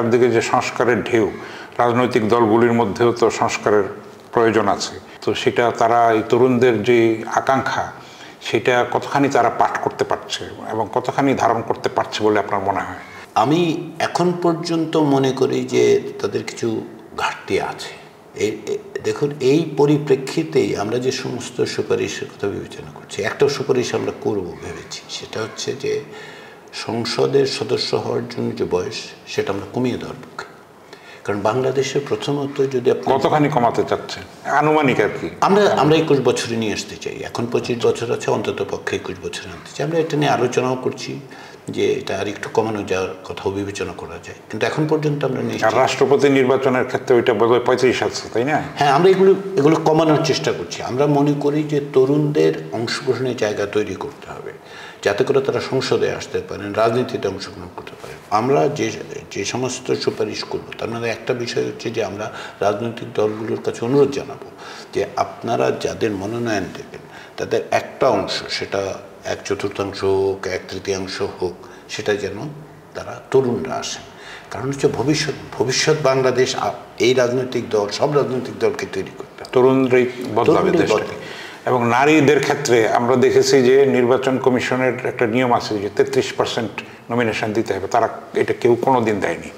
চারদিকে যে সংস্কারের ঢেউ, রাজনৈতিক দলগুলির মধ্যেও তো সংস্কারের প্রয়োজন আছে। তো সেটা তারা এই তরুণদের যে আকাঙ্ক্ষা, সেটা কতখানি তারা পাঠ করতে পারছে এবং কতখানি ধারণ করতে পারছে বলে আপনার মনে হয়? আমি এখন পর্যন্ত মনে করি যে তাদের কিছু ঘাটতি আছে। দেখুন, এই পরিপ্রেক্ষিতেই আমরা যে সমস্ত সুপারিশের কথা বিবেচনা করছি, একটা সুপারিশ আমরা করব ভেবেছি, সেটা হচ্ছে যে সংসদের সদস্য হওয়ার জন্য যে বয়স, সেটা আমরা কমিয়ে দেওয়ার পক্ষে। কারণ বাংলাদেশে প্রথমত যদি আপনি কতখানি কমাতে চাচ্ছেন আনুমানিক আর কি? আমরা 21 বছরে নিয়ে আসতে চাই। এখন 25 বছর আছে, অন্তত পক্ষে 21 বছরে আনতে চাই। আমরা এটা নিয়ে আলোচনাও করছি যে এটা আর একটু কমানো যাওয়ার কথাও বিবেচনা করা যায়, কিন্তু এখন পর্যন্ত আমরা রাষ্ট্রপতি নির্বাচনের ক্ষেত্রে ওইটা বোধহয় 35 আছে, তাই না? হ্যাঁ, আমরা এগুলো কমানোর চেষ্টা করছি। আমরা মনে করি যে তরুণদের অংশগ্রহণের জায়গা তৈরি করতে হবে, যাতে করে তারা সংসদে আসতে পারেন, রাজনীতিতে অংশগ্রহণ করতে পারেন। আমরা যে সমস্ত সুপারিশ করব, তার মধ্যে একটা বিষয় হচ্ছে যে আমরা রাজনৈতিক দলগুলোর কাছে অনুরোধ জানাবো যে আপনারা যাদের মনোনয়ন দেবেন তাদের একটা অংশ, সেটা 1/4 হোক, 1/3 হোক, সেটা যেন তারা তরুণরা আসেন। কারণ হচ্ছে ভবিষ্যৎ বাংলাদেশ এই রাজনৈতিক দল, সব রাজনৈতিক দলকে তৈরি করতে হবে। তরুণরাই বদলাবে দেশটাকে। এবং নারীদের ক্ষেত্রে আমরা দেখেছি যে নির্বাচন কমিশনের একটা নিয়ম আছে যে 33% নমিনেশন দিতে হবে, তারা এটা কেউ কোনোদিন দেয়নি।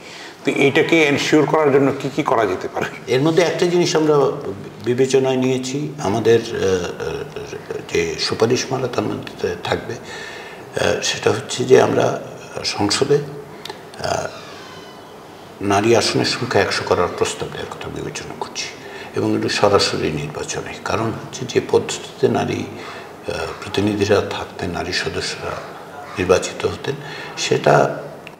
তো এইটাকে এনশিওর করার জন্য কি কি করা যেতে পারে? এর মধ্যে একটা জিনিস আমরা বিবেচনায় নিয়েছি, আমাদের যে সুপারিশমালা তার মধ্যে থাকবে, সেটা হচ্ছে যে আমরা সংসদে নারী আসনের সংখ্যা 100 করার প্রস্তাব দেওয়ার কথা বিবেচনা করছি, এবং এটা সরাসরি নির্বাচনে। কারণ হচ্ছে যে পদ্ধতিতে নারী প্রতিনিধিরা থাকতেন, নারী সদস্যরা নির্বাচিত হতেন, সেটা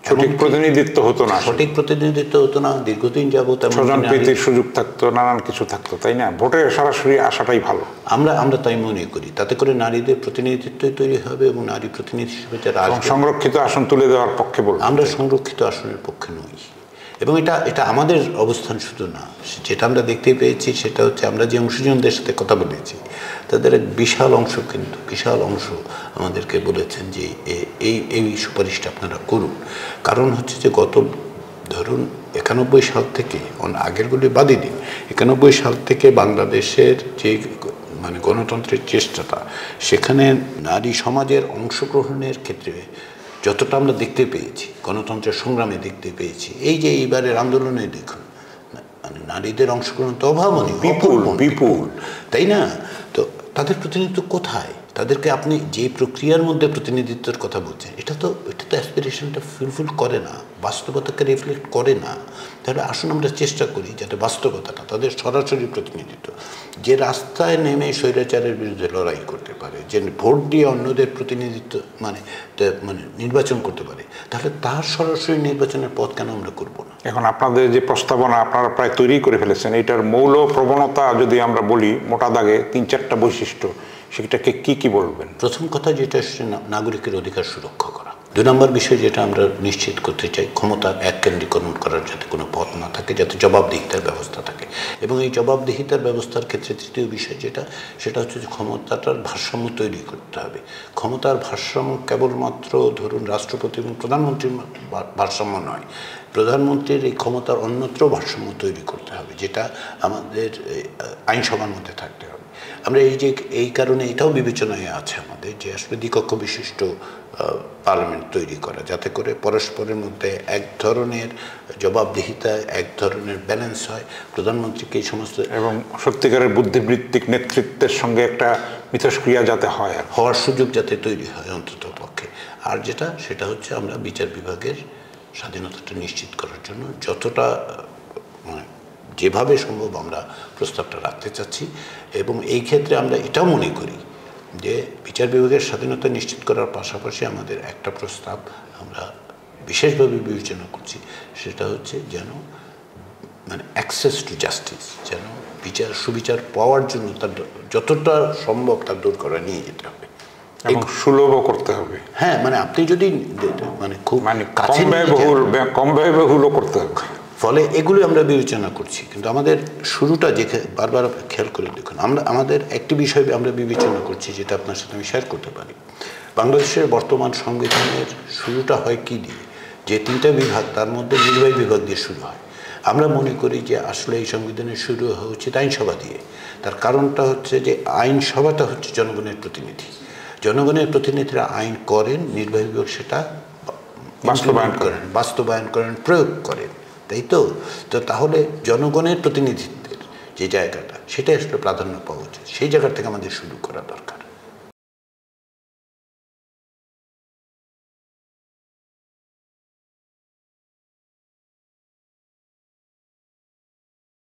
সঠিক প্রতিনিধিত্ব হতো না, দীর্ঘদিন যাবত স্বজনপ্রীতির সুযোগ থাকতো, নানান কিছু থাকতো, তাই না? ভোটে সরাসরি আসাটাই ভালো। আমরা তাই মনে করি। তাতে করে নারীদের প্রতিনিধিত্বই তৈরি হবে, এবং নারী প্রতিনিধি হিসেবে যারা সংরক্ষিত আসন তুলে দেওয়ার পক্ষে বলবো। আমরা সংরক্ষিত আসনের পক্ষে নই, এবং এটা আমাদের অবস্থান শুধু না, যেটা আমরা দেখতে পেয়েছি সেটা হচ্ছে আমরা যে অংশীজনদের সাথে কথা বলেছি তাদের এক বিশাল অংশ আমাদেরকে বলেছেন যে এই সুপারিশটা আপনারা করুন। কারণ হচ্ছে যে গত ধরুন 91 সাল থেকে, আগেরগুলি বাদই দিন, 91 সাল থেকে বাংলাদেশের যে গণতন্ত্রের চেষ্টাটা, সেখানে নারী সমাজের অংশগ্রহণের ক্ষেত্রে যতটা আমরা দেখতে পেয়েছি, গণতন্ত্রের সংগ্রামে দেখতে পেয়েছি, এই যে এইবারের আন্দোলনে দেখুন নারীদের অংশগ্রহণ তো অভাবনীয়, বিপুল, তাই না? তো তাদের প্রতিনিধিত্ব কোথায়? তাদেরকে আপনি যে প্রক্রিয়ার মধ্যে প্রতিনিধিত্বের কথা বলছেন, এটা তো অ্যাসপিরেশনটা ফুলফিল করে না, বাস্তবতাকে রিফ্লেক্ট করে না। তাহলে আসুন আমরা চেষ্টা করি যাতে বাস্তবতাটা, তাদের সরাসরি প্রতিনিধিত্ব, যে রাস্তায় নেমে স্বৈরাচারের বিরুদ্ধে লড়াই করতে পারে, যে ভোট দিয়ে অন্যদের প্রতিনিধিত্ব নির্বাচন করতে পারে, তাহলে তার সরাসরি নির্বাচনের পথ কেন আমরা করব না? এখন আপনাদের যে প্রস্তাবনা আপনারা প্রায় তৈরি করে ফেলেছেন, এটার মৌল প্রবণতা যদি আমরা বলি মোটা দাগে 3-4টা বৈশিষ্ট্য, সেটাকে কি বলবেন? প্রথম কথা যেটা হচ্ছে নাগরিকের অধিকার সুরক্ষা করা। 2 নম্বর বিষয় যেটা আমরা নিশ্চিত করতে চাই, ক্ষমতার এককেন্দ্রীকরণ করার যাতে কোনো পথ না থাকে, যাতে জবাবদিহিতার ব্যবস্থা থাকে। এবং এই জবাবদিহিতার ব্যবস্থার ক্ষেত্রে তৃতীয় বিষয় সেটা হচ্ছে যে ক্ষমতাটার ভারসাম্য তৈরি করতে হবে। ক্ষমতার ভারসাম্য কেবলমাত্র ধরুন রাষ্ট্রপতি এবং প্রধানমন্ত্রীর ভারসাম্য নয়, প্রধানমন্ত্রীর এই ক্ষমতার অন্যত্র ভারসাম্য তৈরি করতে হবে, যেটা আমাদের আইনসভার মধ্যে থাকতে হবে। আমরা এই কারণে এটাও বিবেচনায় আছে আমাদের যে আসলে দ্বিকক্ষ বিশিষ্ট পার্লামেন্ট তৈরি করা, যাতে করে পরস্পরের মধ্যে এক ধরনের জবাবদিহিতা, এক ধরনের ব্যালেন্স হয়। প্রধানমন্ত্রীকে এই সমস্ত এবং সত্যিকারের বুদ্ধিবৃত্তিক নেতৃত্বের সঙ্গে একটা মিথস্ক্রিয়া যাতে হওয়ার সুযোগ যাতে তৈরি হয় অন্তত পক্ষে। আর সেটা হচ্ছে আমরা বিচার বিভাগের স্বাধীনতাটা নিশ্চিত করার জন্য যতটা যেভাবে সম্ভব আমরা প্রস্তাবটা রাখতে চাচ্ছি। এবং এই ক্ষেত্রে আমরা এটাও মনে করি যে বিচার বিভাগের স্বাধীনতা নিশ্চিত করার পাশাপাশি আমাদের একটা প্রস্তাব আমরা বিশেষভাবে বিবেচনা করছি, সেটা হচ্ছে যেন অ্যাক্সেস টু জাস্টিস, যেন সুবিচার পাওয়ার জন্য তার যতটা সম্ভব তার দূর করা নিয়ে যেতে হবে এবং সুলভও করতে হবে। হ্যাঁ, আপনি যদি খুব কম ব্যয়বহুলও করতে হবে। ফলে এগুলো আমরা বিবেচনা করছি। কিন্তু আমাদের শুরুটা বারবার খেয়াল করে দেখুন, আমাদের একটি বিষয় আমরা বিবেচনা করছি, যেটা আপনার সাথে আমি শেয়ার করতে পারি। বাংলাদেশের বর্তমান সংবিধানের শুরুটা হয় কি দিয়ে, যে তিনটা বিভাগ তার মধ্যে নির্বাহী বিভাগ দিয়ে শুরু হয়। আমরা মনে করি যে আসলে এই সংবিধানের শুরু হওয়া উচিত আইনসভা দিয়ে। তার কারণটা হচ্ছে যে আইনসভাটা হচ্ছে জনগণের প্রতিনিধি, জনগণের প্রতিনিধিরা আইন করেন, নির্বাহী বিভাগ সেটা বাস্তবায়ন করেন, প্রয়োগ করেন, তাই তো। তো তাহলে জনগণের প্রতিনিধিত্বের যে জায়গাটা, সেটা আসলে প্রাধান্য পাওয়া উচিত, সেই জায়গা থেকে আমাদের শুরু করা দরকার।